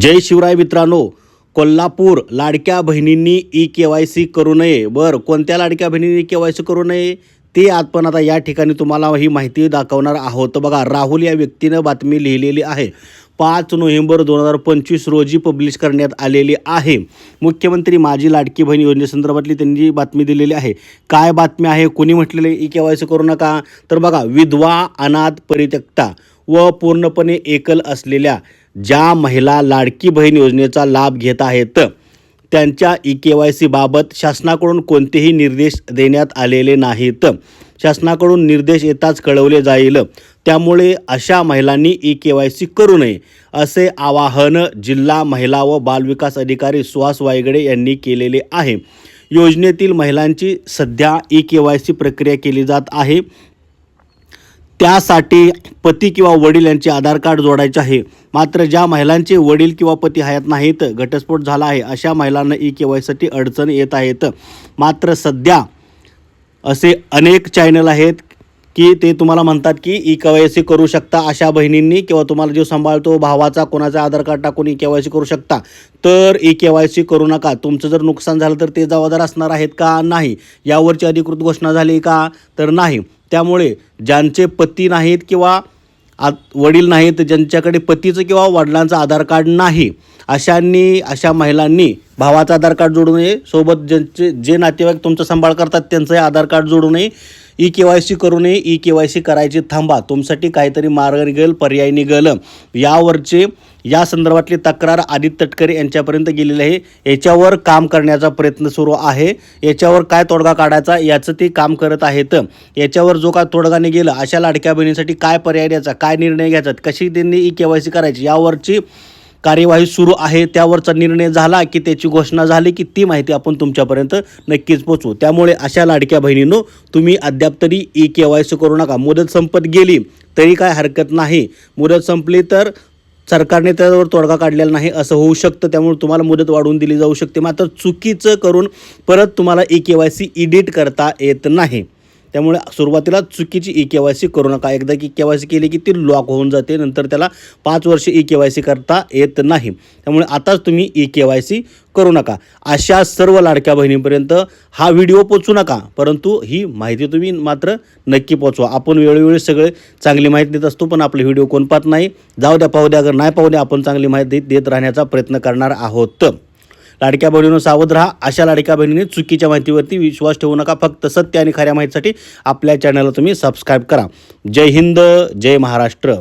जय शिवराय मित्रांनो, कोल्हापूर लाडक्या बहिणींनी ई-के-वाय-सी करू नये. बरं, कोणत्या लाडक्या बहिणींनी के-वाय-सी करू नये ते आपण आता या ठिकाणी तुम्हाला ही माहिती दाखवणार आहोत. बघा, राहुल या व्यक्तीनं बातमी लिहिलेली आहे. 5 नोव्हेंबर 2025 रोजी पब्लिश करण्यात आलेली आहे. मुख्यमंत्री माझी लाडकी बहीण योजनेसंदर्भातली त्यांनी बातमी दिलेली आहे. काय बातमी आहे, कोणी म्हटलेलं ई-के-वाय-सी करू नका? तर बघा, विधवा, अनाथ, परित्यक्ता व पूर्णपणे एकल असलेल्या ज्या महिला लाडकी बहीण योजनेचा लाभ घेत आहेत त्यांच्या ई-के-वाय-सी बाबत शासनाकडून कोणतेही निर्देश देण्यात आलेले नाहीत. शासनाकडून निर्देश येताच कळवले जाईल. त्यामुळे अशा महिलांनी ई-के-वाय-सी करू नये असे आवाहन जिल्हा महिला व बालविकास अधिकारी सुहास वायगडे यांनी केलेले आहे. योजनेतील महिलांची सध्या ई-के-वाय-सी प्रक्रिया केली जात आहे. त्यासाठी पती किंवा वडील यांचे आधार कार्ड जोडायचे आहे. मात्र ज्या महिलांचे वडील किंवा पती हयात नाहीत, घटस्फोट झाला आहे, अशा महिलांना ई-के-वाय-सीसाठी अडचण येत आहेत. मात्र सध्या असे अनेक चॅनल आहेत की ते तुम्हाला म्हणतात की ई-के-वाय-सी करू शकता अशा बहिणींनी, किंवा तुम्हाला जो सांभाळतो भावाचा कोणाचा आधार कार्ड टाकून ई-के-वाय-सी करू शकता. तर ई-के-वाय-सी करू नका. तुमचं जर नुकसान झालं तर ते जबाबदार असणार आहेत का? नाही. यावरची अधिकृत घोषणा झाली का? तर नाही. त्यामुळे ज्यांचे पती नाहीत किंवा वडील नाहीत, ज्यांच्याकडे पतीचं किंवा वडिलांचं आधार कार्ड नाही, अशा महिलांनी भावाचं आधार कार्ड जोडू नये. सोबत जे नातेवाईक तुमचा सांभाळ करतात त्यांचंही आधार कार्ड जोडू नये. ई-के-वाय-सी करू नये. ई-के-वाय-सी करायची थांबा. तुमसाठी काहीतरी मार्ग निघेल, पर्याय निघेल. या संदर्भातली तक्रार आदित्य तटकरे यांच्यापर्यंत गेलेली आहे. याच्यावर काम करण्याचा प्रयत्न सुरू आहे. याच्यावर काय तोडगा काढायचा याचं ते काम करत आहेत. याच्यावर जो काय तोडगा निघेल, अशा लाडक्या बहिणींसाठी काय पर्याय द्यायचा, काय निर्णय घ्यायचा, कशी त्यांनी ई-के-वाय-सी करायची यावरची कार्यवाही सुरू आहे. त्यावरचा निर्णय झाला की त्याची घोषणा झाली की ती माहिती आपण तुमच्यापर्यंत नक्कीच पोचवू. त्यामुळे अशा लाडक्या बहिणींनो, तुम्ही अद्याप तरी ई-के-वाय-सी करू नका. मुदत संपत गेली तरी काय हरकत नाही. मुदत संपली तर सरकारने त्यावर तोडगा काढलेला नाही असं होऊ शकतं. त्यामुळे तुम्हाला मुदत वाढवून दिली जाऊ शकते. मात्र चुकीचं करून परत तुम्हाला ई-के-वाय-सी एडिट करता येत नाही. त्यामुळे सुरुवातीला चुकीची ई-के-वाय-सी करू नका. एकदा ई-के-वाय-सी केली की ती लॉक होऊन जाते. नंतर त्याला 5 वर्ष ई-के-वाय-सी करता येत नाही. त्यामुळे आताच तुम्ही ई-के-वाय-सी करू नका. अशा सर्व लाडक्या बहिणींपर्यंत हा व्हिडिओ पोचू नका, परंतु ही माहिती तुम्ही मात्र नक्की पोचवा. आपण वेळोवेळी सगळे चांगली माहिती देत असतो, पण आपले व्हिडिओ कोण पाहत नाही. जाऊ द्या, पाहू द्या. अगर नाही पाहू द्या, आपण चांगली माहिती देत राहण्याचा प्रयत्न करणार आहोत. लाडक्या बहिणींनो, सावध राहा. अशा लाडक्या बहिणींनी चुकीच्या माहितीवरती विश्वास ठेवू नका. फक्त सत्य आणि खऱ्या माहितीसाठी आपल्या चॅनलला तुम्ही सबस्क्राईब करा. जय हिंद, जय महाराष्ट्र.